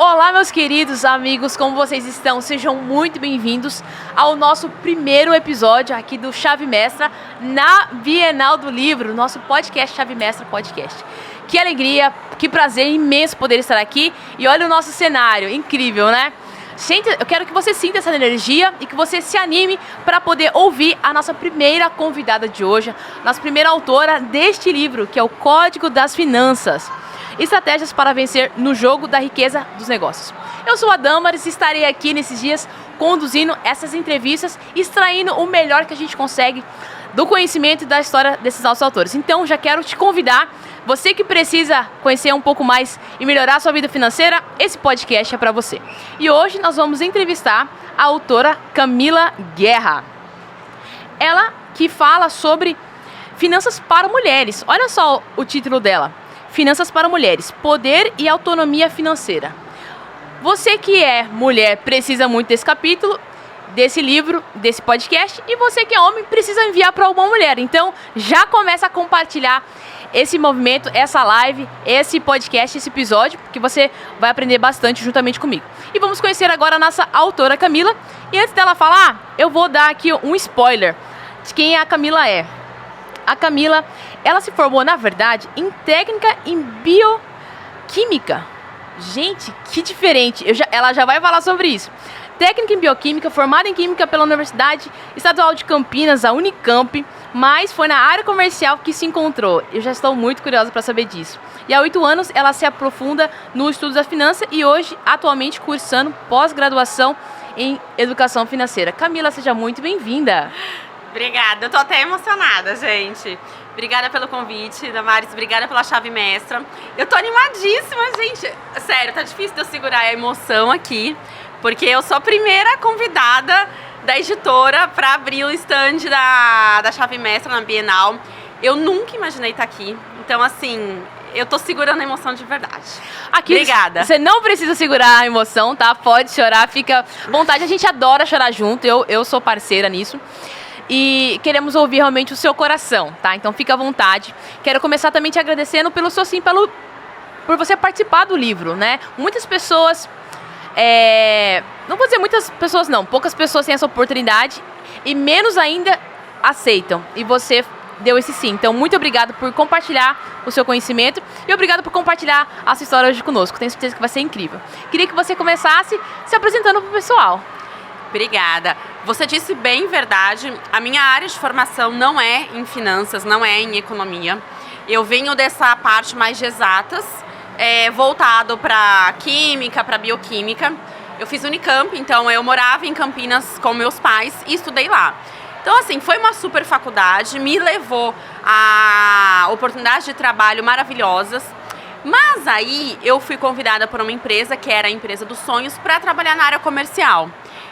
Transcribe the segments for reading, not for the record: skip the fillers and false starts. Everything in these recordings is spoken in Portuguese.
Olá, meus queridos amigos, como vocês estão? Sejam muito bem-vindos ao nosso primeiro episódio aqui do Chave Mestra na Bienal do Livro, nosso podcast Chave Mestra Podcast. Que alegria, que prazer imenso poder estar aqui e olha o nosso cenário, incrível, né? Eu quero que você sinta essa energia e que você se anime para poder ouvir a nossa primeira convidada de hoje, nossa primeira autora deste livro, que é o Código das Finanças. Estratégias para vencer no jogo da riqueza dos negócios. Eu sou a Damaris e estarei aqui nesses dias conduzindo essas entrevistas, extraindo o melhor que a gente consegue do conhecimento e da história desses nossos autores. Então, já quero te convidar, você que precisa conhecer um pouco mais e melhorar a sua vida financeira, esse podcast é para você. E hoje nós vamos entrevistar a autora Camila Guerra. Ela que fala sobre finanças para mulheres. Olha só o título dela. Finanças para mulheres, poder e autonomia financeira. Você que é mulher precisa muito desse capítulo, desse livro, desse podcast, e você que é homem precisa enviar para alguma mulher. Então já começa a compartilhar esse movimento, essa live, esse podcast, esse episódio, que você vai aprender bastante juntamente comigo. E vamos conhecer agora a nossa autora Camila. E antes dela falar, eu vou dar aqui um spoiler de quem a Camila é. A Camila, ela se formou, na verdade, em técnica em bioquímica. Gente, que diferente. Ela já vai falar sobre isso. Técnica em bioquímica, formada em química pela Universidade Estadual de Campinas, a Unicamp, mas foi na área comercial que se encontrou. Eu já estou muito curiosa para saber disso. E há 8 anos, ela se aprofunda no estudo da finança e hoje, atualmente, cursando pós-graduação em educação financeira. Camila, seja muito bem-vinda. Obrigada, eu tô até emocionada, gente. Obrigada pelo convite, Damaris, obrigada pela chave mestra. Eu tô animadíssima, gente. Sério, tá difícil de eu segurar a emoção aqui, porque eu sou a primeira convidada da editora para abrir o stand da chave mestra na Bienal. Eu nunca imaginei estar aqui, então assim, eu tô segurando a emoção de verdade. Aqui, obrigada. Você não precisa segurar a emoção, tá? Pode chorar, fica à vontade. A gente adora chorar junto, eu sou parceira nisso. E queremos ouvir realmente o seu coração, tá? Então fica à vontade. Quero começar também te agradecendo pelo seu sim, por você participar do livro, né? Muitas pessoas, não vou dizer muitas pessoas não, poucas pessoas têm essa oportunidade e menos ainda aceitam. E você deu esse sim. Então muito obrigado por compartilhar o seu conhecimento e obrigado por compartilhar a sua história hoje conosco. Tenho certeza que vai ser incrível. Queria que você começasse se apresentando pro pessoal. Obrigada. Você disse bem verdade, a minha área de formação não é em finanças, não é em economia. Eu venho dessa parte mais de exatas, voltado para química, para bioquímica. Eu fiz Unicamp, então eu morava em Campinas com meus pais e estudei lá. Então, assim, foi uma super faculdade, me levou a oportunidades de trabalho maravilhosas. Mas aí eu fui convidada por uma empresa, que era a empresa dos sonhos, para trabalhar na área comercial.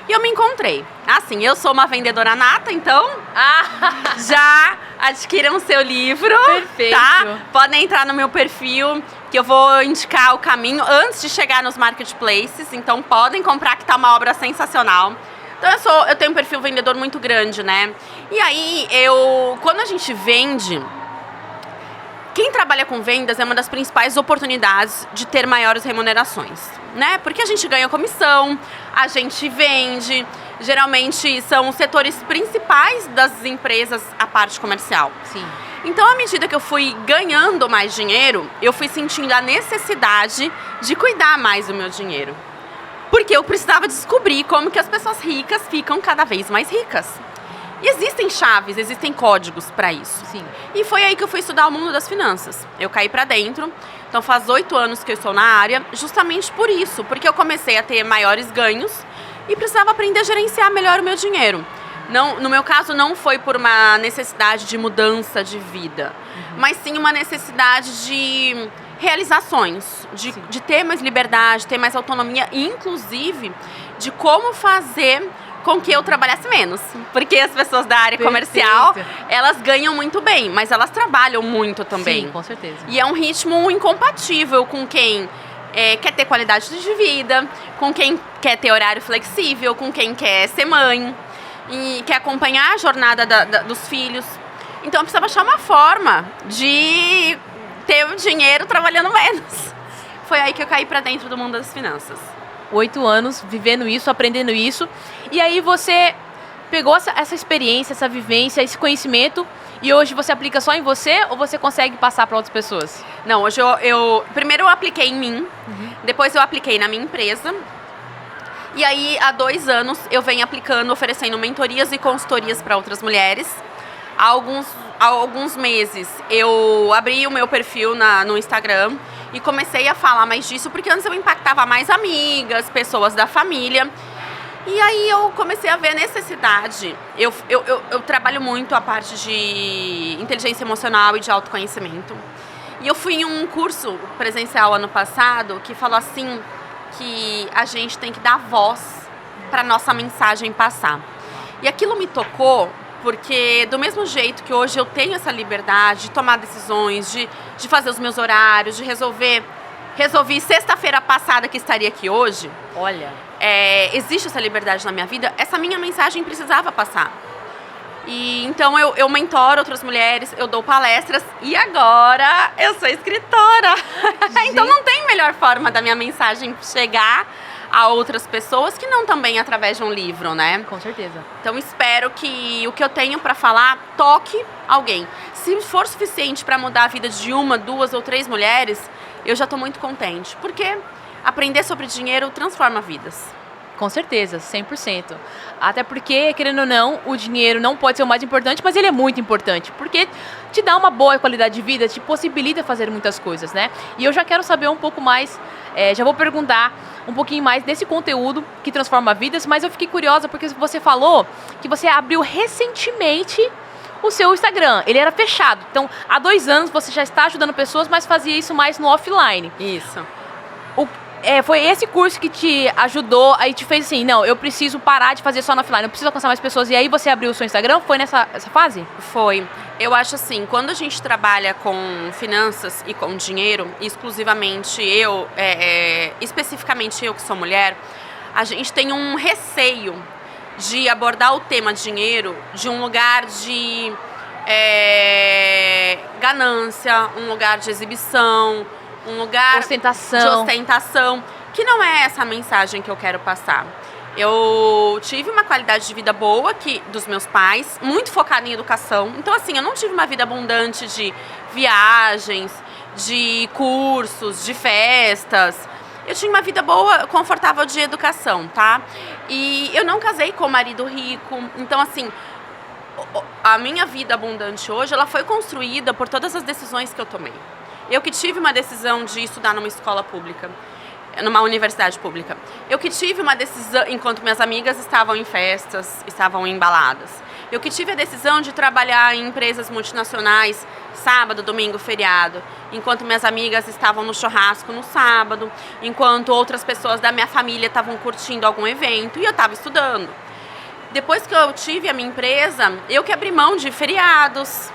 E eu me encontrei. Assim, eu sou uma vendedora nata, então já adquiram seu livro. Perfeito. Tá? Podem entrar no meu perfil, que eu vou indicar o caminho antes de chegar nos marketplaces. Então podem comprar, que tá uma obra sensacional. Então eu tenho um perfil vendedor muito grande, né? E aí, quando a gente vende, quem trabalha com vendas é uma das principais oportunidades de ter maiores remunerações, né? Porque a gente ganha comissão, a gente vende, geralmente são os setores principais das empresas, a parte comercial. Sim. Então, à medida que eu fui ganhando mais dinheiro, eu fui sentindo a necessidade de cuidar mais do meu dinheiro. Porque eu precisava descobrir como que as pessoas ricas ficam cada vez mais ricas. E existem chaves, existem códigos para isso. Sim. E foi aí que eu fui estudar o mundo das finanças. Eu caí para dentro, então faz 8 anos que eu estou na área, justamente por isso, porque eu comecei a ter maiores ganhos e precisava aprender a gerenciar melhor o meu dinheiro. Não, no meu caso, não foi por uma necessidade de mudança de vida, mas sim uma necessidade de realizações, de ter mais liberdade, ter mais autonomia, e inclusive de como fazer com que eu trabalhasse menos. Porque as pessoas da área comercial, elas ganham muito bem, mas elas trabalham muito também. Sim, com certeza. E é um ritmo incompatível com quem quer ter qualidade de vida, com quem quer ter horário flexível, com quem quer ser mãe e quer acompanhar a jornada dos filhos. Então eu precisava achar uma forma de ter o dinheiro trabalhando menos. foi aí que eu caí pra dentro do mundo das finanças. 8 anos vivendo isso, aprendendo isso. E aí você pegou essa experiência, essa vivência, esse conhecimento e hoje você aplica só em você ou você consegue passar para outras pessoas? Não, hoje primeiro eu apliquei em mim, depois eu apliquei na minha empresa. E aí, há 2 anos, eu venho aplicando, oferecendo mentorias e consultorias para outras mulheres. Há alguns meses, eu abri o meu perfil no Instagram e comecei a falar mais disso, porque antes eu impactava mais amigas, pessoas da família. E aí eu comecei a ver a necessidade. Eu trabalho muito a parte de inteligência emocional e de autoconhecimento. E eu fui em um curso presencial ano passado que falou assim que a gente tem que dar voz para nossa mensagem passar. E aquilo me tocou porque do mesmo jeito que hoje eu tenho essa liberdade de tomar decisões, de fazer os meus horários, de resolvi sexta-feira passada que estaria aqui hoje. Olha, existe essa liberdade na minha vida, essa minha mensagem precisava passar. E então eu mentoro outras mulheres, eu dou palestras e agora eu sou escritora. Então não tem melhor forma da minha mensagem chegar a outras pessoas que não também através de um livro, né? Com certeza. Então espero que o que eu tenho para falar toque alguém. Se for suficiente para mudar a vida de 1, 2 ou 3 mulheres, eu já estou muito contente. Porque aprender sobre dinheiro transforma vidas. Com certeza, 100%. Até porque, querendo ou não, o dinheiro não pode ser o mais importante, mas ele é muito importante. Porque te dá uma boa qualidade de vida, te possibilita fazer muitas coisas, né? E eu já quero saber um pouco mais, já vou perguntar um pouquinho mais desse conteúdo que transforma vidas, mas eu fiquei curiosa porque você falou que você abriu recentemente o seu Instagram. Ele era fechado. Então, há 2 anos você já está ajudando pessoas, mas fazia isso mais no offline. Isso. Foi esse curso que te ajudou, aí te fez assim, não, eu preciso parar de fazer só no offline, eu preciso alcançar mais pessoas. E aí você abriu o seu Instagram? Foi nessa fase? Foi. Eu acho assim, quando a gente trabalha com finanças e com dinheiro, exclusivamente especificamente eu que sou mulher, a gente tem um receio de abordar o tema dinheiro de um lugar de ganância, um lugar de exibição, um lugar de ostentação, que não é essa a mensagem que eu quero passar. Eu tive uma qualidade de vida boa dos meus pais, muito focada em educação. Então, assim, eu não tive uma vida abundante de viagens, de cursos, de festas. Eu tinha uma vida boa, confortável de educação, tá? E eu não casei com um marido rico. Então, assim, a minha vida abundante hoje, ela foi construída por todas as decisões que eu tomei. Eu que tive uma decisão de estudar numa escola pública, numa universidade pública. Eu que tive uma decisão, enquanto minhas amigas estavam em festas, estavam embaladas. Eu que tive a decisão de trabalhar em empresas multinacionais, sábado, domingo, feriado. Enquanto minhas amigas estavam no churrasco no sábado, enquanto outras pessoas da minha família estavam curtindo algum evento e eu estava estudando. Depois que eu tive a minha empresa, eu que abri mão de feriados,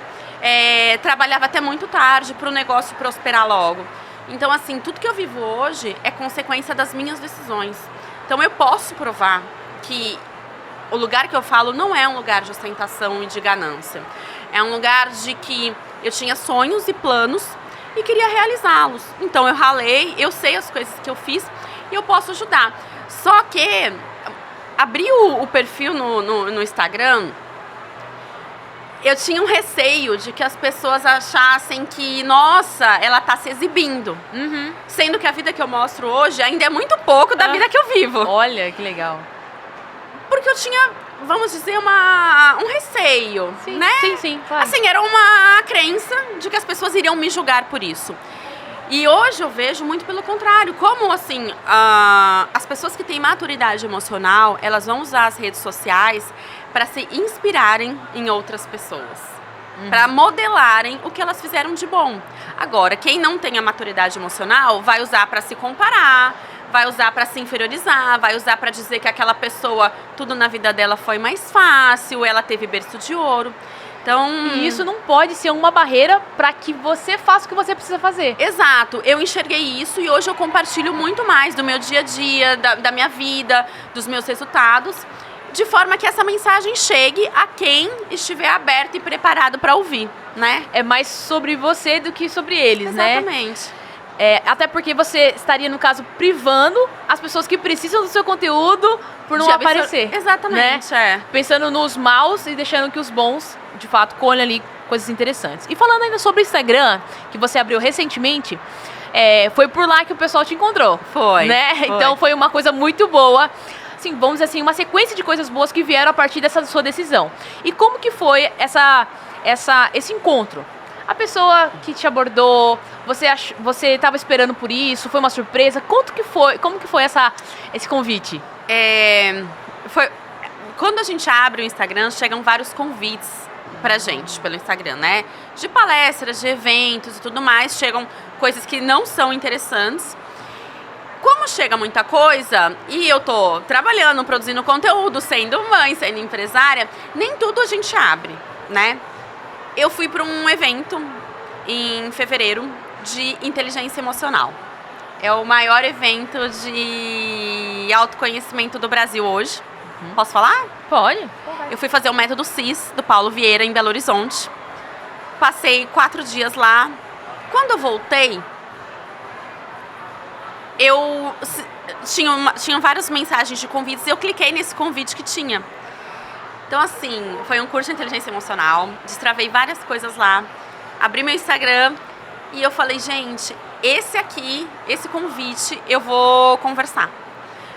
trabalhava até muito tarde para o negócio prosperar logo. Então, assim, tudo que eu vivo hoje é consequência das minhas decisões. Então, eu posso provar que o lugar que eu falo não é um lugar de ostentação e de ganância. É um lugar de que eu tinha sonhos e planos e queria realizá-los. Então, eu ralei, eu sei as coisas que eu fiz e eu posso ajudar. Só que abrir o perfil no Instagram, eu tinha um receio de que as pessoas achassem que, nossa, ela tá se exibindo. Uhum. Sendo que a vida que eu mostro hoje ainda é muito pouco da vida que eu vivo. Olha, que legal. Porque eu tinha, vamos dizer, um receio, sim, né? Sim, claro. Assim, era uma crença de que as pessoas iriam me julgar por isso. E hoje eu vejo muito pelo contrário. Como, assim, as pessoas que têm maturidade emocional, elas vão usar as redes sociais para se inspirarem em outras pessoas. Para modelarem o que elas fizeram de bom. Agora, quem não tem a maturidade emocional vai usar para se comparar, vai usar para se inferiorizar, vai usar para dizer que aquela pessoa, tudo na vida dela foi mais fácil, ela teve berço de ouro. Então, e isso não pode ser uma barreira para que você faça o que você precisa fazer. Exato, eu enxerguei isso e hoje eu compartilho muito mais do meu dia a dia, da minha vida, dos meus resultados, de forma que essa mensagem chegue a quem estiver aberto e preparado para ouvir, né? É mais sobre você do que sobre eles, né? Exatamente. Até porque você estaria, no caso, privando as pessoas que precisam do seu conteúdo por não aparecer. Exatamente, né? Pensando nos maus e deixando que os bons, de fato, colhem ali coisas interessantes. E falando ainda sobre o Instagram, que você abriu recentemente, foi por lá que o pessoal te encontrou. Foi. Então foi uma coisa muito boa. Assim, vamos dizer assim, uma sequência de coisas boas que vieram a partir dessa sua decisão. E como que foi esse encontro? A pessoa que te abordou, você estava esperando por isso? Foi uma surpresa? Como que foi esse convite? Quando a gente abre o Instagram, chegam vários convites pra gente pelo Instagram, né? De palestras, de eventos e tudo mais. Chegam coisas que não são interessantes. Como chega muita coisa e eu tô trabalhando, produzindo conteúdo, sendo mãe, sendo empresária, nem tudo a gente abre, né? Eu fui para um evento em fevereiro de inteligência emocional. É o maior evento de autoconhecimento do Brasil hoje. Posso falar? Pode. Eu fui fazer o método CIS do Paulo Vieira em Belo Horizonte. Passei 4 dias lá. Quando eu voltei, tinham várias mensagens de convites e eu cliquei nesse convite que tinha. Então, assim, foi um curso de inteligência emocional, destravei várias coisas lá, abri meu Instagram e eu falei, gente, esse convite eu vou conversar.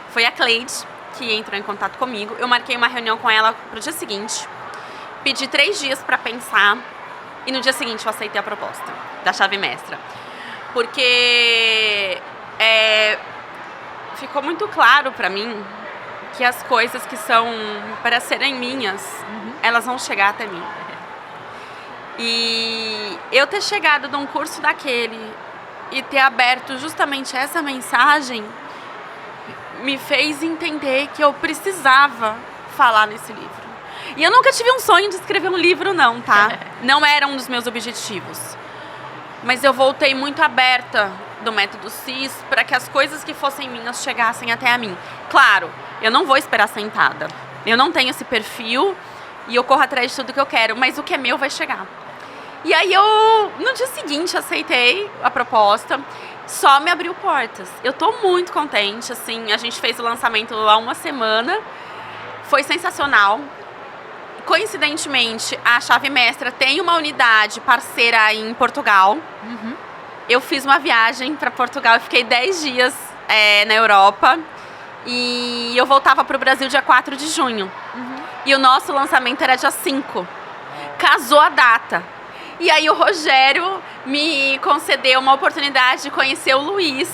Foi a Cleide que entrou em contato comigo, eu marquei uma reunião com ela pro dia seguinte, pedi 3 dias para pensar e no dia seguinte eu aceitei a proposta da Chave Mestra. Porque ficou muito claro para mim que as coisas que são para serem minhas, elas vão chegar até mim. E eu ter chegado num curso daquele e ter aberto justamente essa mensagem me fez entender que eu precisava falar nesse livro. E eu nunca tive um sonho de escrever um livro não, tá? Não era um dos meus objetivos. Mas eu voltei muito aberta do método CIS para que as coisas que fossem minhas chegassem até a mim. Claro, eu não vou esperar sentada. Eu não tenho esse perfil e eu corro atrás de tudo que eu quero, mas o que é meu vai chegar. E aí no dia seguinte, aceitei a proposta, só me abriu portas. Eu tô muito contente, assim, a gente fez o lançamento há 1 semana, foi sensacional. Coincidentemente, a Chave Mestra tem uma unidade parceira em Portugal. Eu fiz uma viagem para Portugal, eu fiquei 10 dias na Europa e eu voltava para o Brasil dia 4 de junho. E o nosso lançamento era dia 5. Casou a data. E aí o Rogério me concedeu uma oportunidade de conhecer o Luiz,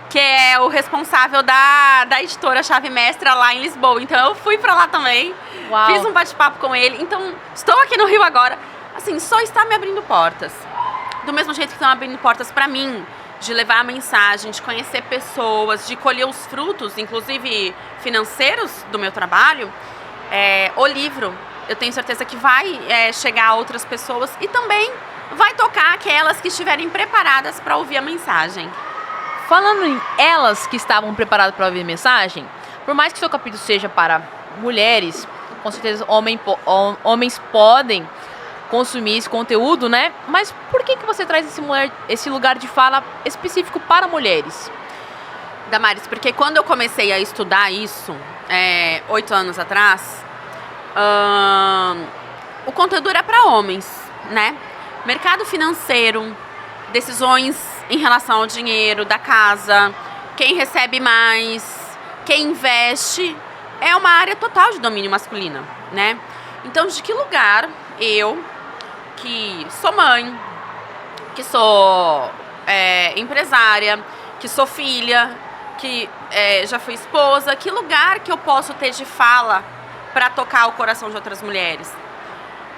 que é o responsável da editora Chave Mestra lá em Lisboa. Então eu fui para lá também. Uau. Fiz um bate-papo com ele. Então estou aqui no Rio agora. Assim, só está me abrindo portas. Do mesmo jeito que estão abrindo portas para mim, de levar a mensagem, de conhecer pessoas, de colher os frutos, inclusive financeiros do meu trabalho, o livro, eu tenho certeza que vai chegar a outras pessoas e também vai tocar aquelas que estiverem preparadas para ouvir a mensagem. Falando em elas que estavam preparadas para ouvir a mensagem, por mais que seu capítulo seja para mulheres, com certeza homens podem consumir esse conteúdo, né? Mas por que você traz esse lugar de fala específico para mulheres? Damares, porque quando eu comecei a estudar isso, 8 anos atrás, o conteúdo era para homens, né? Mercado financeiro, decisões em relação ao dinheiro da casa, quem recebe mais, quem investe, é uma área total de domínio masculino, né? Então, de que lugar eu, que sou mãe, que sou empresária, que sou filha, que já fui esposa, que lugar que eu posso ter de fala para tocar o coração de outras mulheres?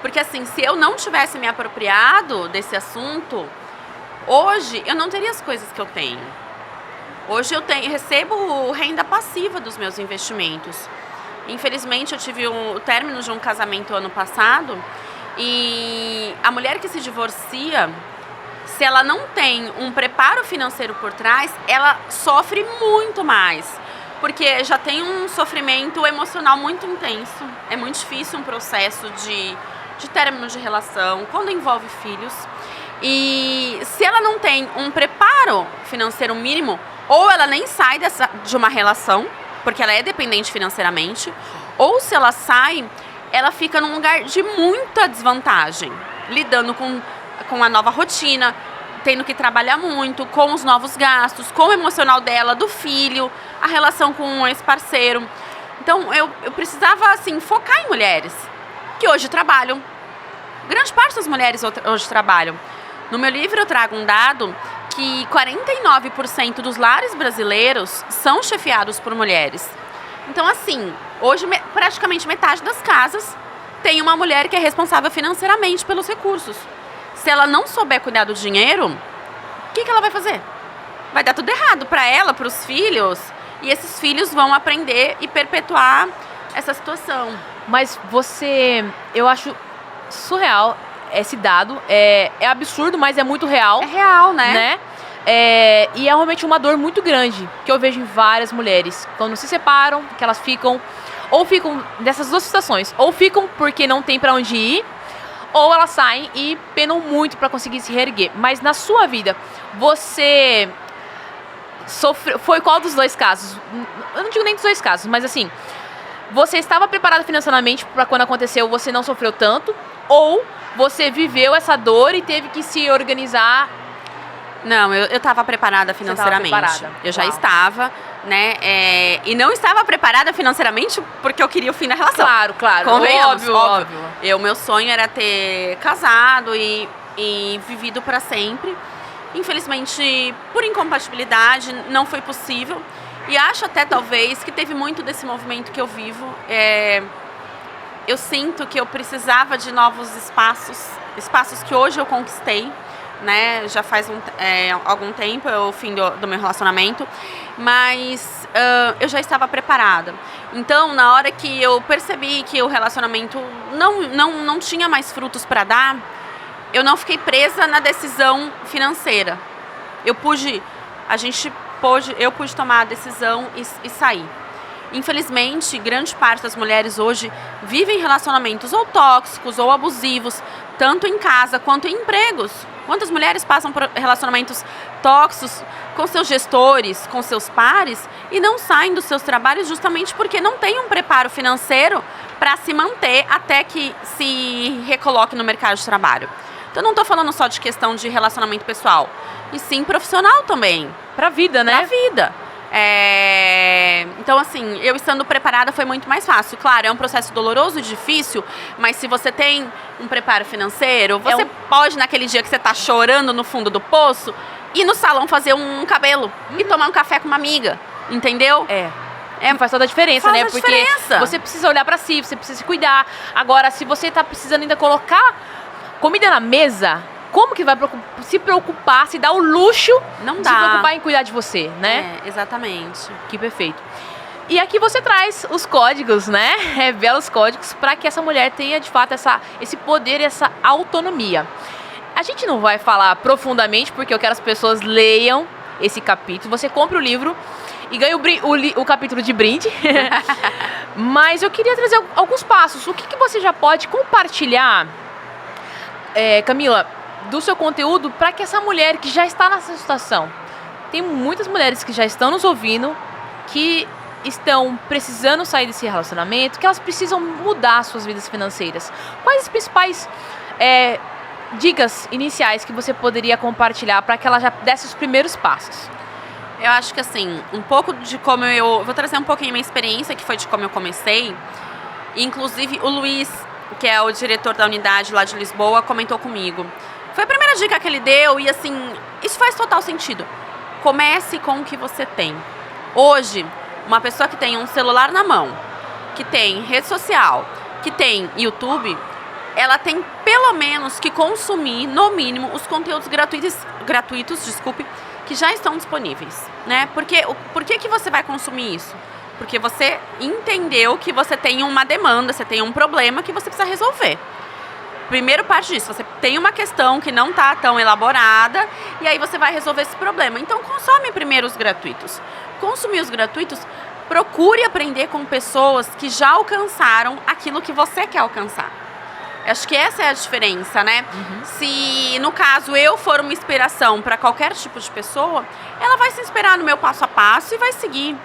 Porque assim, se eu não tivesse me apropriado desse assunto, hoje eu não teria as coisas que eu tenho. Hoje eu recebo renda passiva dos meus investimentos. Infelizmente, eu tive o término de um casamento ano passado e a mulher que se divorcia, se ela não tem um preparo financeiro por trás, ela sofre muito mais, porque já tem um sofrimento emocional muito intenso. É muito difícil um processo de término de relação, quando envolve filhos. E se ela não tem um preparo financeiro mínimo, ou ela nem sai de uma relação, porque ela é dependente financeiramente, ou se ela sai, ela fica num lugar de muita desvantagem, lidando com a nova rotina, tendo que trabalhar muito, com os novos gastos, com o emocional dela, do filho, a relação com esse parceiro. Então, eu precisava, assim, focar em mulheres que hoje trabalham. Grande parte das mulheres hoje trabalham. No meu livro eu trago um dado que 49% dos lares brasileiros são chefiados por mulheres. Então, assim, hoje praticamente metade das casas tem uma mulher que é responsável financeiramente pelos recursos. Se ela não souber cuidar do dinheiro, o que ela vai fazer? Vai dar tudo errado para ela, para os filhos, e esses filhos vão aprender e perpetuar essa situação. Mas eu acho surreal esse dado, é absurdo, mas é muito real. É real, né? E é realmente uma dor muito grande que eu vejo em várias mulheres. Quando se separam, que elas ficam dessas duas situações, ou ficam porque não tem pra onde ir, ou elas saem e penam muito pra conseguir se reerguer. Mas na sua vida, você foi qual dos dois casos? Eu não digo nem dos dois casos, mas assim, você estava preparada financeiramente para quando aconteceu, você não sofreu tanto, ou você viveu essa dor e teve que se organizar? Não, eu estava preparada financeiramente. Eu já estava, né? E não estava preparada financeiramente porque eu queria o fim da relação. Claro. Convenhamos, Óbvio. Meu sonho era ter casado e vivido para sempre. Infelizmente, por incompatibilidade, não foi possível. E acho até, talvez, que teve muito desse movimento que eu vivo. Eu sinto que eu precisava de novos espaços que hoje eu conquistei, né? Já faz algum tempo, é o fim do meu relacionamento, mas eu já estava preparada. Então, na hora que eu percebi que o relacionamento não tinha mais frutos para dar, eu não fiquei presa na decisão financeira. Eu pude tomar a decisão e sair. Infelizmente, grande parte das mulheres hoje vivem relacionamentos ou tóxicos ou abusivos, tanto em casa quanto em empregos. Quantas mulheres passam por relacionamentos tóxicos com seus gestores, com seus pares, e não saem dos seus trabalhos justamente porque não têm um preparo financeiro para se manter até que se recoloque no mercado de trabalho. Então, não estou falando só de questão de relacionamento pessoal, e sim profissional também. Pra vida, né? Pra vida. Então, assim, eu estando preparada foi muito mais fácil. Claro, é um processo doloroso e difícil, mas se você tem um preparo financeiro, você pode, naquele dia que você tá chorando no fundo do poço, ir no salão fazer um cabelo e tomar um café com uma amiga, entendeu? Faz toda a diferença, faz né? Porque você precisa olhar pra si, você precisa se cuidar. Agora, se você tá precisando ainda colocar comida na mesa, como que vai se preocupar, se dar o luxo de se preocupar em cuidar de você, né? Exatamente. Que perfeito. E aqui você traz os códigos, né? Revela os códigos para que essa mulher tenha, de fato, esse poder e essa autonomia. A gente não vai falar profundamente, porque eu quero que as pessoas leiam esse capítulo. Você compra o livro e ganha o capítulo de brinde. Mas eu queria trazer alguns passos. O que você já pode compartilhar, Camila, do seu conteúdo, para que essa mulher que já está nessa situação, tem muitas mulheres que já estão nos ouvindo, que estão precisando sair desse relacionamento, que elas precisam mudar suas vidas financeiras. Quais as principais dicas iniciais que você poderia compartilhar para que ela já desse os primeiros passos? Eu acho que, assim, um pouco de como eu vou trazer um pouquinho minha experiência, que foi de como eu comecei. Inclusive o Luiz, que é o diretor da unidade lá de Lisboa, comentou comigo. Foi a primeira dica que ele deu e, assim, isso faz total sentido. Comece com o que você tem. Hoje, uma pessoa que tem um celular na mão, que tem rede social, que tem YouTube, ela tem pelo menos que consumir, no mínimo, os conteúdos gratuitos, que já estão disponíveis, né? Porque por que você vai consumir isso? Porque você entendeu que você tem uma demanda, você tem um problema que você precisa resolver. Primeiro parte disso, você tem uma questão que não está tão elaborada e aí você vai resolver esse problema. Então, consome primeiro os gratuitos. Consumir os gratuitos, procure aprender com pessoas que já alcançaram aquilo que você quer alcançar. Acho que essa é a diferença, né? Se, no caso, eu for uma inspiração para qualquer tipo de pessoa, ela vai se inspirar no meu passo a passo e vai seguir.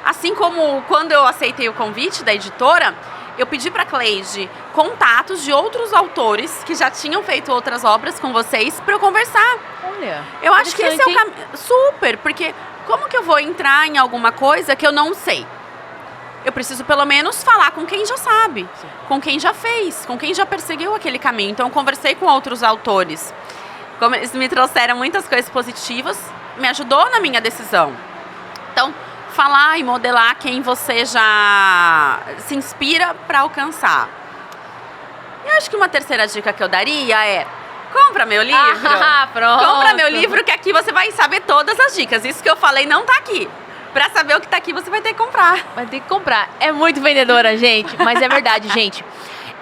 Assim como quando eu aceitei o convite da editora, eu pedi para a Cleide contatos de outros autores que já tinham feito outras obras com vocês para eu conversar. Olha, eu acho que esse é o caminho. Super, porque como que eu vou entrar em alguma coisa que eu não sei? Eu preciso pelo menos falar com quem já sabe, com quem já fez, com quem já perseguiu aquele caminho. Então eu conversei com outros autores. Como eles me trouxeram muitas coisas positivas, me ajudou na minha decisão. Então, falar e modelar quem você já se inspira para alcançar. E acho que uma terceira dica que eu daria é: compra meu livro. Pronto. Compra meu livro, que aqui você vai saber todas as dicas. Isso que eu falei não tá aqui. Pra saber o que tá aqui, você vai ter que comprar. Vai ter que comprar. É muito vendedora, gente. Mas é verdade, gente.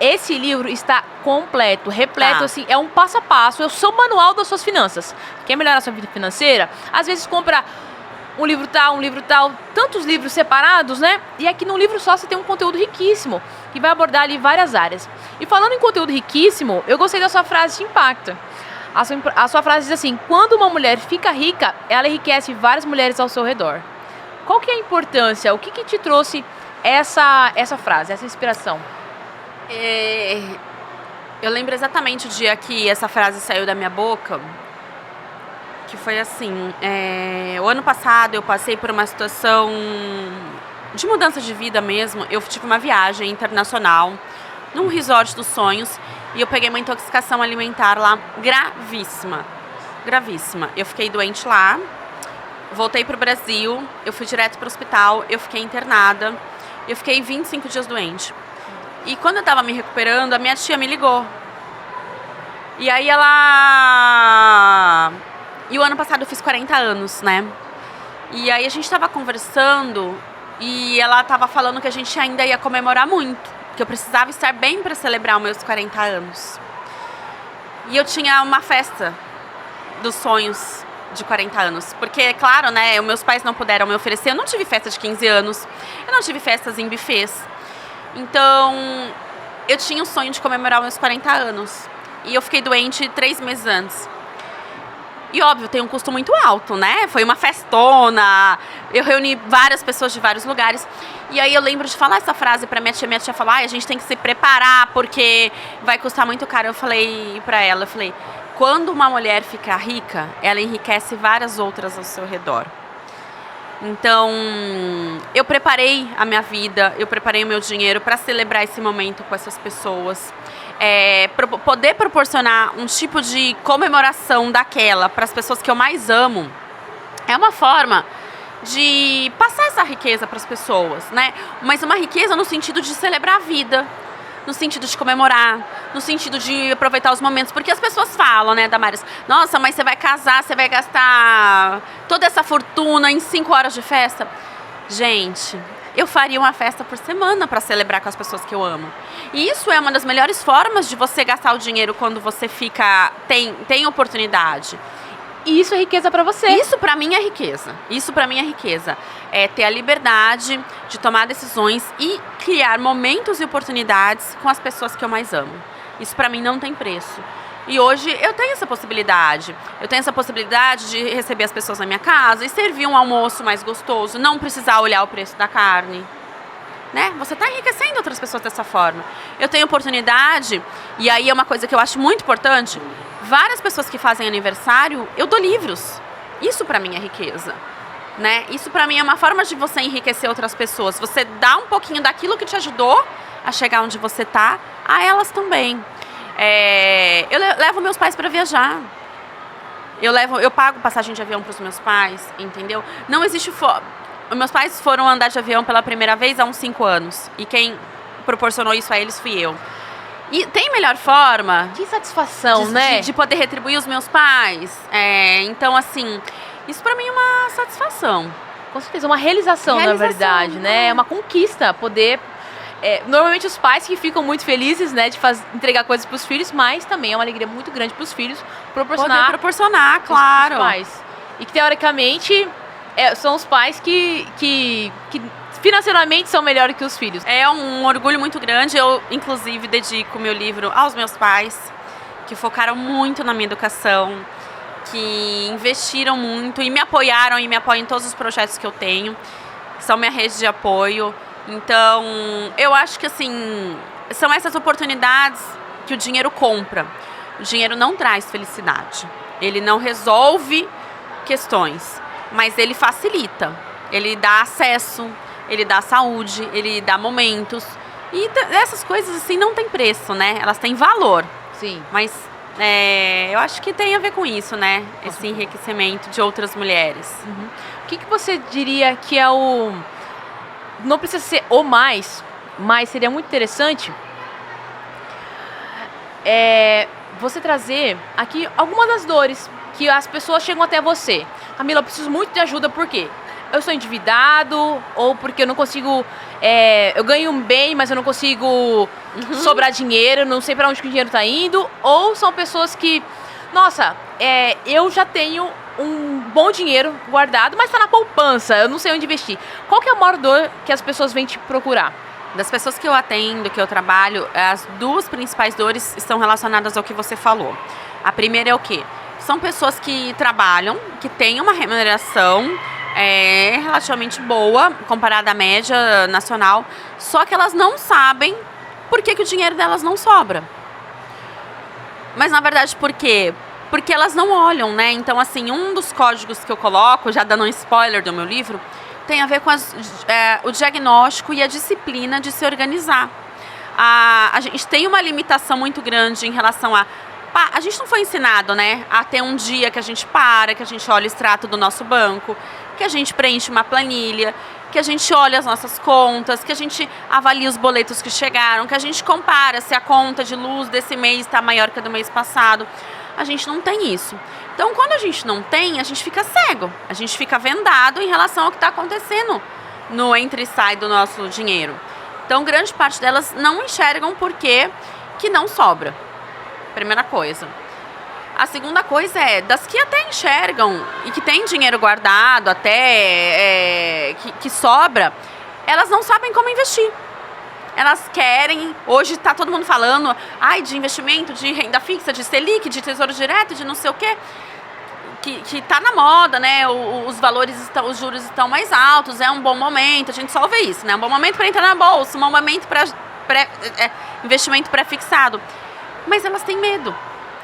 Esse livro está completo, repleto, assim, é um passo a passo, é o seu manual das suas finanças. Quer melhorar a sua vida financeira? Às vezes compra um livro tal, tantos livros separados, né? E aqui num livro só você tem um conteúdo riquíssimo, que vai abordar ali várias áreas. E falando em conteúdo riquíssimo, eu gostei da sua frase de impacto. A sua frase diz assim: quando uma mulher fica rica, ela enriquece várias mulheres ao seu redor. Qual que é a importância? O que te trouxe essa frase, essa inspiração? Eu lembro exatamente o dia que essa frase saiu da minha boca, que foi assim, o ano passado eu passei por uma situação de mudança de vida mesmo. Eu tive uma viagem internacional num resort dos sonhos e eu peguei uma intoxicação alimentar lá gravíssima. Eu fiquei doente lá. Voltei pro Brasil, eu fui direto pro hospital, eu fiquei internada, eu fiquei 25 dias doente. E quando eu tava me recuperando, a minha tia me ligou. E aí E o ano passado eu fiz 40 anos, né? E aí a gente tava conversando e ela tava falando que a gente ainda ia comemorar muito, que eu precisava estar bem para celebrar os meus 40 anos. E eu tinha uma festa dos sonhos de 40 anos. Porque, claro, né, meus pais não puderam me oferecer. Eu não tive festa de 15 anos. Eu não tive festas em buffets. Então, eu tinha o sonho de comemorar os meus 40 anos. E eu fiquei doente 3 meses antes. E, óbvio, tem um custo muito alto, né? Foi uma festona. Eu reuni várias pessoas de vários lugares. E aí eu lembro de falar essa frase pra minha tia. Minha tia falou: a gente tem que se preparar porque vai custar muito caro. Eu falei pra ela, quando uma mulher fica rica, ela enriquece várias outras ao seu redor. Então, eu preparei a minha vida, eu preparei o meu dinheiro para celebrar esse momento com essas pessoas. Poder proporcionar um tipo de comemoração daquela para as pessoas que eu mais amo é uma forma de passar essa riqueza para as pessoas, né? Mas uma riqueza no sentido de celebrar a vida, no sentido de comemorar, no sentido de aproveitar os momentos. Porque as pessoas falam, né, Damares? Nossa, mas você vai casar, você vai gastar toda essa fortuna em 5 horas de festa. Gente, eu faria uma festa por semana para celebrar com as pessoas que eu amo. E isso é uma das melhores formas de você gastar o dinheiro quando você tem oportunidade. E isso é riqueza pra você. Isso pra mim é riqueza. É ter a liberdade de tomar decisões e criar momentos e oportunidades com as pessoas que eu mais amo. Isso pra mim não tem preço. E hoje eu tenho essa possibilidade. Eu tenho essa possibilidade de receber as pessoas na minha casa e servir um almoço mais gostoso, não precisar olhar o preço da carne. Né? Você está enriquecendo outras pessoas dessa forma. Eu tenho oportunidade, e aí é uma coisa que eu acho muito importante, várias pessoas que fazem aniversário, eu dou livros. Isso pra mim é riqueza. Né? Isso pra mim é uma forma de você enriquecer outras pessoas. Você dá um pouquinho daquilo que te ajudou a chegar onde você tá, a elas também. Eu levo meus pais para viajar. Eu pago passagem de avião para os meus pais, entendeu? Não existe meus pais foram andar de avião pela primeira vez há uns 5 anos. E quem proporcionou isso a eles fui eu. E tem melhor forma... Que satisfação, né? De poder retribuir os meus pais. Então, assim, isso pra mim é uma satisfação. Com certeza, uma realização, na verdade, né? É uma conquista poder... normalmente os pais que ficam muito felizes, né, de entregar coisas pros filhos, mas também é uma alegria muito grande pros filhos proporcionar, claro. Pros pais. E que, teoricamente, são os pais que financeiramente são melhores que os filhos. É um orgulho muito grande. Eu, inclusive, dedico meu livro aos meus pais, que focaram muito na minha educação, que investiram muito e me apoiaram e me apoiam em todos os projetos que eu tenho. São minha rede de apoio. Então, eu acho que, assim, são essas oportunidades que o dinheiro compra. O dinheiro não traz felicidade. Ele não resolve questões, mas ele facilita. Ele dá acesso, ele dá saúde, ele dá momentos. E essas coisas, assim, não tem preço, né? Elas têm valor. Sim. Mas eu acho que tem a ver com isso, né? Esse enriquecimento de outras mulheres. Uhum. O que você diria que é o... Não precisa ser o mais, mas seria muito interessante você trazer aqui algumas das dores que as pessoas chegam até você. Camila, eu preciso muito de ajuda, por quê? Eu sou endividado, ou porque eu não consigo... eu ganho bem, mas eu não consigo sobrar dinheiro, não sei para onde que o dinheiro está indo. Ou são pessoas que... Nossa, eu já tenho um bom dinheiro guardado, mas está na poupança, eu não sei onde investir. Qual que é a maior dor que as pessoas vêm te procurar? Das pessoas que eu atendo, que eu trabalho, as duas principais dores estão relacionadas ao que você falou. A primeira é o quê? São pessoas que trabalham, que têm uma remuneração relativamente boa, comparada à média nacional, só que elas não sabem por que o dinheiro delas não sobra. Mas, na verdade, por quê? Porque elas não olham, né? Então, assim, um dos códigos que eu coloco, já dando um spoiler do meu livro, tem a ver com o diagnóstico e a disciplina de se organizar. A gente tem uma limitação muito grande em relação a gente não foi ensinado, né, a ter um dia que a gente para, que a gente olha o extrato do nosso banco, que a gente preenche uma planilha, que a gente olha as nossas contas, que a gente avalia os boletos que chegaram, que a gente compara se a conta de luz desse mês está maior que a do mês passado. A gente não tem isso. Então, quando a gente não tem, a gente fica cego, a gente fica vendado em relação ao que está acontecendo no entra e sai do nosso dinheiro. Então, grande parte delas não enxergam porque que não sobra. Primeira coisa. A segunda coisa das que até enxergam e que tem dinheiro guardado, até que sobra, elas não sabem como investir. Elas querem, hoje está todo mundo falando, de investimento, de renda fixa, de Selic, de tesouro direto, de não sei o quê, que está na moda, né? Os valores os juros estão mais altos, é um bom momento, a gente só vê isso, né? Um bom momento para entrar na bolsa, um bom momento para investimento pré-fixado. Mas elas têm medo,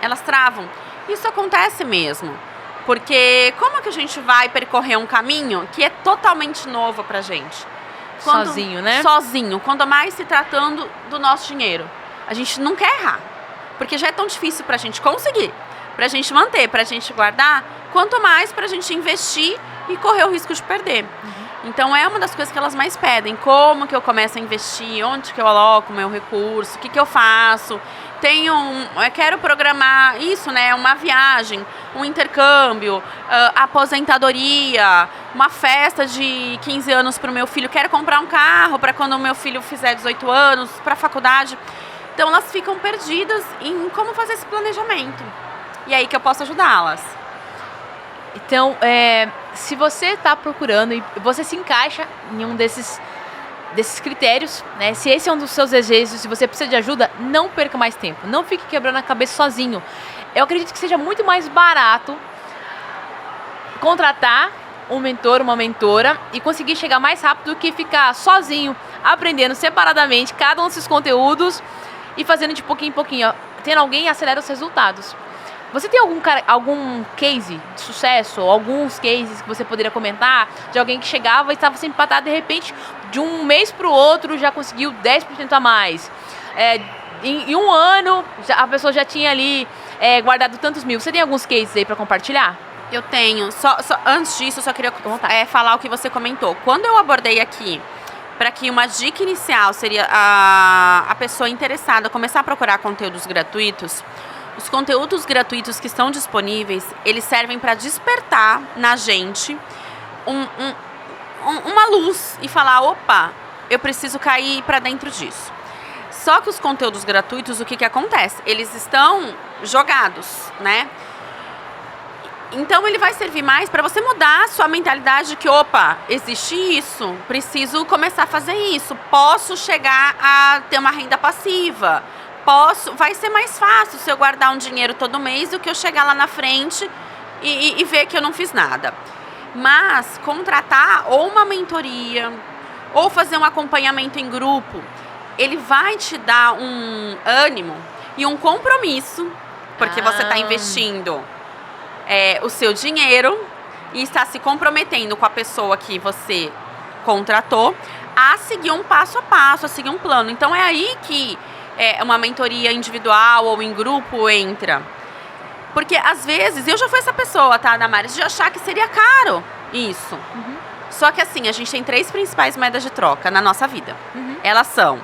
elas travam. Isso acontece mesmo, porque como que a gente vai percorrer um caminho que é totalmente novo pra gente? Sozinho, né? Sozinho, quando mais se tratando do nosso dinheiro. A gente não quer errar, porque já é tão difícil pra gente conseguir, pra gente manter, pra gente guardar, quanto mais pra gente investir e correr o risco de perder. Então é uma das coisas que elas mais pedem, como que eu começo a investir, onde que eu aloco o meu recurso, o que que eu faço. Eu quero programar isso, né? Uma viagem, um intercâmbio, aposentadoria, uma festa de 15 anos para o meu filho. Quero comprar um carro para quando o meu filho fizer 18 anos, para a faculdade. Então, elas ficam perdidas em como fazer esse planejamento. E aí que eu posso ajudá-las. Então, se você está procurando e você se encaixa em um desses critérios, né? Se esse é um dos seus desejos, se você precisa de ajuda, não perca mais tempo. Não fique quebrando a cabeça sozinho. Eu acredito que seja muito mais barato contratar um mentor, uma mentora e conseguir chegar mais rápido do que ficar sozinho, aprendendo separadamente cada um desses conteúdos e fazendo de pouquinho em pouquinho. Tendo alguém, acelera os resultados. Você tem algum case de sucesso, ou alguns cases que você poderia comentar de alguém que chegava e estava sempre empatado, de repente, de um mês para o outro, já conseguiu 10% a mais. Em um ano, a pessoa já tinha ali guardado tantos mil. Você tem alguns cases aí para compartilhar? Eu tenho. Antes disso, eu só queria falar o que você comentou. Quando eu abordei aqui, para que uma dica inicial seria a pessoa interessada começar a procurar conteúdos gratuitos, os conteúdos gratuitos que estão disponíveis, eles servem para despertar na gente uma luz e falar, opa, eu preciso cair para dentro disso. Só que os conteúdos gratuitos, o que acontece? Eles estão jogados, né? Então ele vai servir mais para você mudar a sua mentalidade de que, opa, existe isso, preciso começar a fazer isso, posso chegar a ter uma renda passiva, vai ser mais fácil se eu guardar um dinheiro todo mês do que eu chegar lá na frente e ver que eu não fiz nada. Mas contratar ou uma mentoria ou fazer um acompanhamento em grupo, ele vai te dar um ânimo e um compromisso, porque você está investindo o seu dinheiro e está se comprometendo com a pessoa que você contratou a seguir um passo a passo, a seguir um plano. Então é aí que uma mentoria individual ou em grupo entra. Porque às vezes, eu já fui essa pessoa, tá, Damares, de achar que seria caro isso. Uhum. Só que assim, a gente tem 3 principais moedas de troca na nossa vida. Uhum. Elas são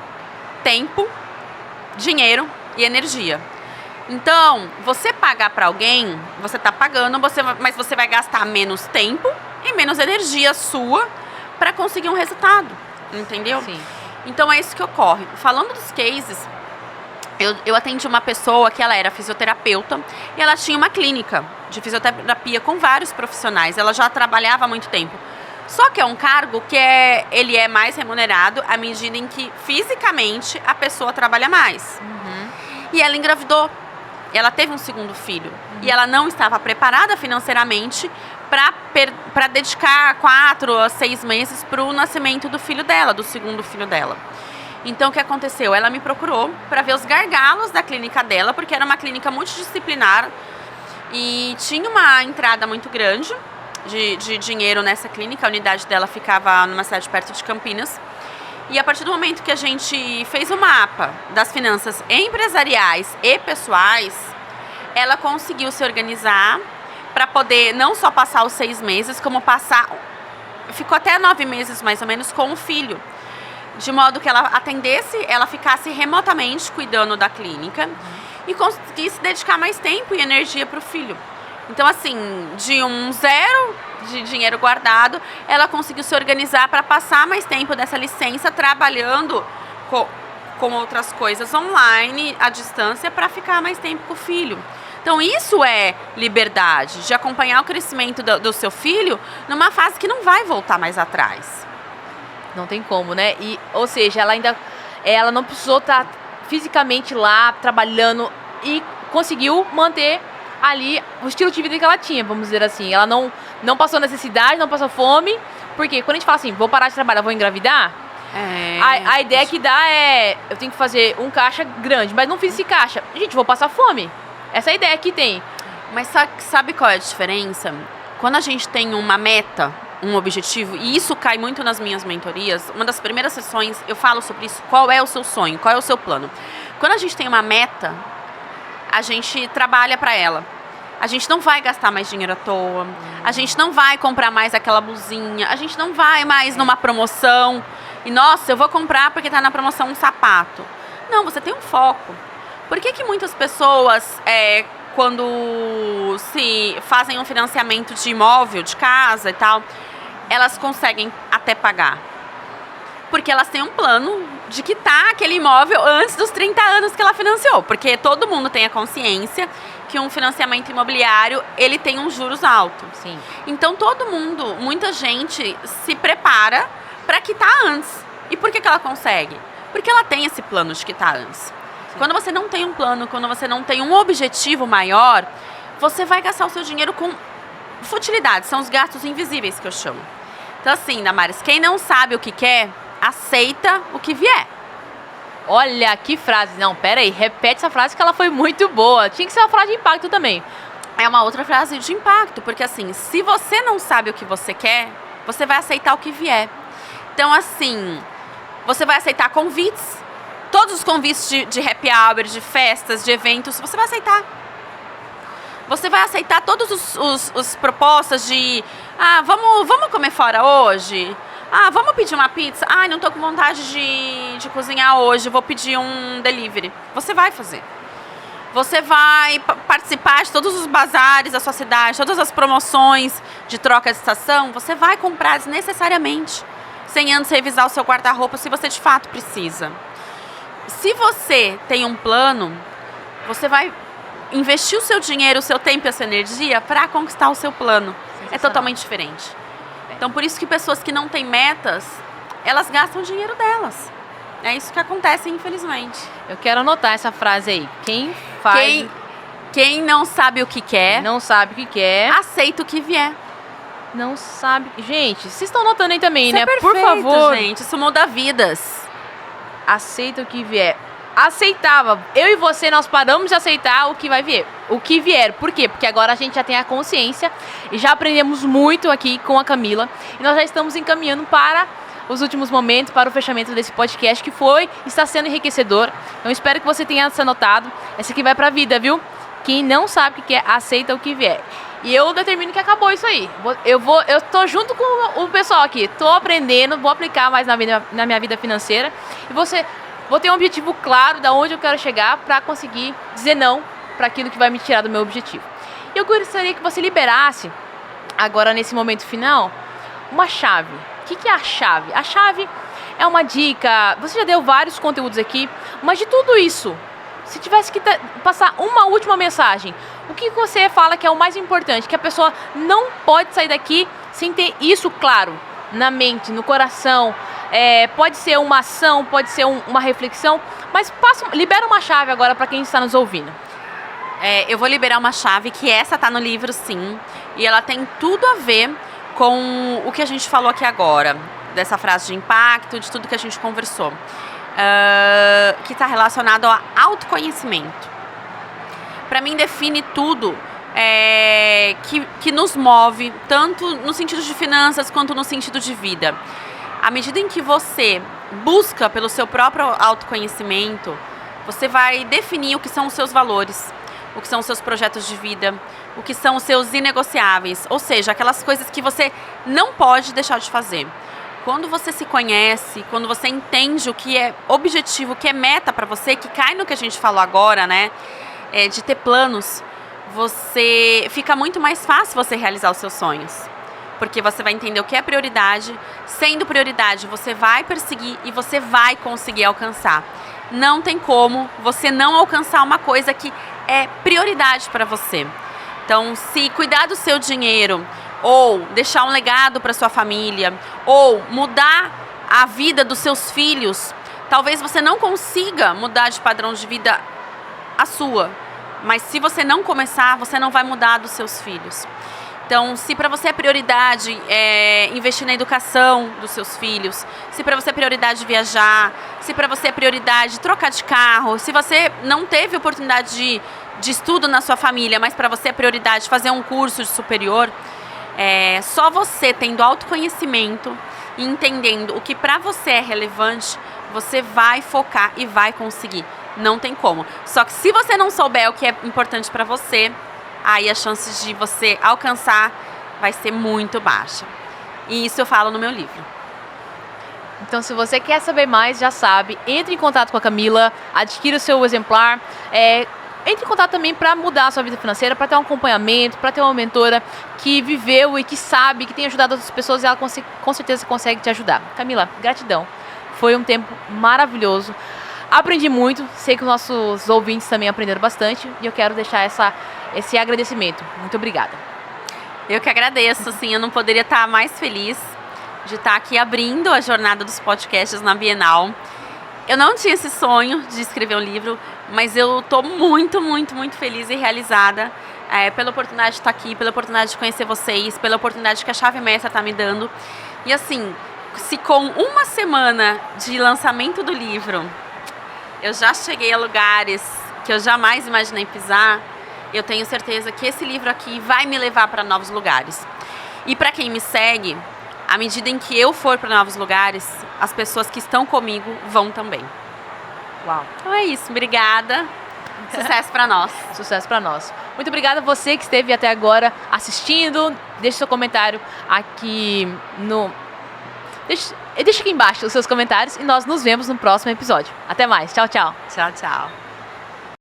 tempo, dinheiro e energia. Então, você pagar para alguém, você está pagando, mas você vai gastar menos tempo e menos energia sua para conseguir um resultado, entendeu? Sim. Então, é isso que ocorre. Falando dos cases, eu atendi uma pessoa que ela era fisioterapeuta e ela tinha uma clínica de fisioterapia com vários profissionais. Ela já trabalhava há muito tempo. Só que é um cargo que ele é mais remunerado à medida em que fisicamente a pessoa trabalha mais. Uhum. E ela engravidou. Ela teve um segundo filho. Uhum. E ela não estava preparada financeiramente para dedicar 4 a 6 meses para o nascimento do filho dela, do segundo filho dela. Então, o que aconteceu? Ela me procurou para ver os gargalos da clínica dela, porque era uma clínica multidisciplinar e tinha uma entrada muito grande de dinheiro nessa clínica. A unidade dela ficava numa cidade perto de Campinas. E a partir do momento que a gente fez o mapa das finanças empresariais e pessoais, ela conseguiu se organizar para poder não só passar os 6 meses, como ficou até 9 meses mais ou menos com o filho. De modo que ela ela ficasse remotamente cuidando da clínica e conseguisse dedicar mais tempo e energia para o filho. Então, assim, de um 0 de dinheiro guardado, ela conseguiu se organizar para passar mais tempo dessa licença trabalhando com outras coisas online, à distância, para ficar mais tempo com o filho. Então, isso é liberdade, de acompanhar o crescimento do seu filho numa fase que não vai voltar mais atrás. Não tem como, né? Ou seja, ela não precisou estar fisicamente lá, trabalhando, e conseguiu manter ali o estilo de vida que ela tinha, vamos dizer assim. Ela não passou necessidade, não passou fome, porque quando a gente fala assim, vou parar de trabalhar, vou engravidar, a ideia que dá eu tenho que fazer um caixa grande, mas não fiz esse caixa. Gente, vou passar fome. Essa é a ideia que tem. Mas sabe qual é a diferença? Quando a gente tem uma meta, um objetivo, e isso cai muito nas minhas mentorias, uma das primeiras sessões eu falo sobre isso, qual é o seu sonho, qual é o seu plano. Quando a gente tem uma meta, a gente trabalha para ela. A gente não vai gastar mais dinheiro à toa, a gente não vai comprar mais aquela blusinha, a gente não vai mais numa promoção e, nossa, eu vou comprar porque está na promoção um sapato. Não, você tem um foco. Por que muitas pessoas, quando se fazem um financiamento de imóvel, de casa e tal, elas conseguem até pagar? Porque elas têm um plano de quitar aquele imóvel antes dos 30 anos que ela financiou. Porque todo mundo tem a consciência que um financiamento imobiliário, ele tem uns juros altos. Sim. Então, muita gente se prepara para quitar antes. E por que ela consegue? Porque ela tem esse plano de quitar antes. Sim. Quando você não tem um plano, quando você não tem um objetivo maior, você vai gastar o seu dinheiro com futilidades. São os gastos invisíveis que eu chamo. Então, assim, Damares, quem não sabe o que quer, aceita o que vier. Olha, que frase. Não, pera aí, repete essa frase que ela foi muito boa. Tinha que ser uma frase de impacto também. É uma outra frase de impacto, porque assim, se você não sabe o que você quer, você vai aceitar o que vier. Então, assim, você vai aceitar convites, todos os convites de happy hour, de festas, de eventos, você vai aceitar. Você vai aceitar todas as propostas de, vamos comer fora hoje? Vamos pedir uma pizza? Não tô com vontade de cozinhar hoje, vou pedir um delivery. Você vai fazer. Você vai participar de todos os bazares da sua cidade, todas as promoções de troca de estação, você vai comprar desnecessariamente, sem antes revisar o seu guarda-roupa se você de fato precisa. Se você tem um plano, você vai investir o seu dinheiro, o seu tempo e a sua energia para conquistar o seu plano. É totalmente diferente. Então, por isso que pessoas que não têm metas, elas gastam o dinheiro delas. É isso que acontece, infelizmente. Eu quero anotar essa frase aí. Quem não sabe o que quer, não sabe o que quer, aceita o que vier. Não sabe. Gente, vocês estão notando aí também, isso né? É perfeito, por favor, gente, isso muda vidas. Aceita o que vier. Aceitava. Eu e você, nós paramos de aceitar o que vai vir. O que vier. Por quê? Porque agora a gente já tem a consciência e já aprendemos muito aqui com a Camila. E nós já estamos encaminhando para os últimos momentos, para o fechamento desse podcast, que está sendo enriquecedor. Então, espero que você tenha se anotado. Essa aqui vai pra vida, viu? Quem não sabe o que quer, aceita o que vier. E eu determino que acabou isso aí. Eu tô junto com o pessoal aqui. Tô aprendendo, vou aplicar mais na minha vida financeira. E vou ter um objetivo claro de onde eu quero chegar para conseguir dizer não para aquilo que vai me tirar do meu objetivo. E eu gostaria que você liberasse, agora nesse momento final, uma chave. O que é a chave? A chave é uma dica. Você já deu vários conteúdos aqui, mas de tudo isso, se tivesse que passar uma última mensagem, o que você fala que é o mais importante? Que a pessoa não pode sair daqui sem ter isso claro na mente, no coração. Pode ser uma ação, pode ser uma reflexão, mas libera uma chave agora para quem está nos ouvindo. Eu vou liberar uma chave, que essa tá no livro, sim, e ela tem tudo a ver com o que a gente falou aqui agora, dessa frase de impacto, de tudo que a gente conversou, que está relacionado ao autoconhecimento. Para mim, define tudo que nos move, tanto no sentido de finanças quanto no sentido de vida. À medida em que você busca pelo seu próprio autoconhecimento, você vai definir o que são os seus valores, o que são os seus projetos de vida, o que são os seus inegociáveis, ou seja, aquelas coisas que você não pode deixar de fazer. Quando você se conhece, quando você entende o que é objetivo, o que é meta para você, que cai no que a gente falou agora, né, de ter planos, fica muito mais fácil você realizar os seus sonhos. Porque você vai entender o que é prioridade. Sendo prioridade, você vai perseguir e você vai conseguir alcançar. Não tem como você não alcançar uma coisa que é prioridade para você. Então, se cuidar do seu dinheiro, ou deixar um legado para sua família, ou mudar a vida dos seus filhos, talvez você não consiga mudar de padrão de vida a sua. Mas se você não começar, você não vai mudar dos seus filhos. Então, se para você é prioridade investir na educação dos seus filhos, se para você é prioridade viajar, se para você é prioridade trocar de carro, se você não teve oportunidade de estudo na sua família, mas para você é prioridade fazer um curso de superior, só você tendo autoconhecimento e entendendo o que para você é relevante, você vai focar e vai conseguir. Não tem como. Só que se você não souber o que é importante para você, aí as chances de você alcançar vai ser muito baixa. E isso eu falo no meu livro. Então, se você quer saber mais, já sabe, entre em contato com a Camila, adquira o seu exemplar, entre em contato também para mudar a sua vida financeira, para ter um acompanhamento, para ter uma mentora que viveu e que sabe, que tem ajudado outras pessoas e ela com certeza consegue te ajudar. Camila, gratidão. Foi um tempo maravilhoso. Aprendi muito, sei que os nossos ouvintes também aprenderam bastante e eu quero deixar esse agradecimento. Muito obrigada. Eu que agradeço, sim, eu não poderia estar mais feliz de estar aqui abrindo a jornada dos podcasts na Bienal. Eu não tinha esse sonho de escrever um livro, mas eu estou muito, muito, muito feliz e realizada pela oportunidade de estar aqui, pela oportunidade de conhecer vocês, pela oportunidade que a Chave Mestra está me dando. E assim, se com uma semana de lançamento do livro eu já cheguei a lugares que eu jamais imaginei pisar, eu tenho certeza que esse livro aqui vai me levar para novos lugares. E para quem me segue, à medida em que eu for para novos lugares, as pessoas que estão comigo vão também. Uau! Então é isso, obrigada. Sucesso para nós. Sucesso para nós. Muito obrigada a você que esteve até agora assistindo. Deixe seu comentário aqui no... Deixa aqui embaixo os seus comentários e nós nos vemos no próximo episódio. Até mais. Tchau, tchau. Tchau, tchau.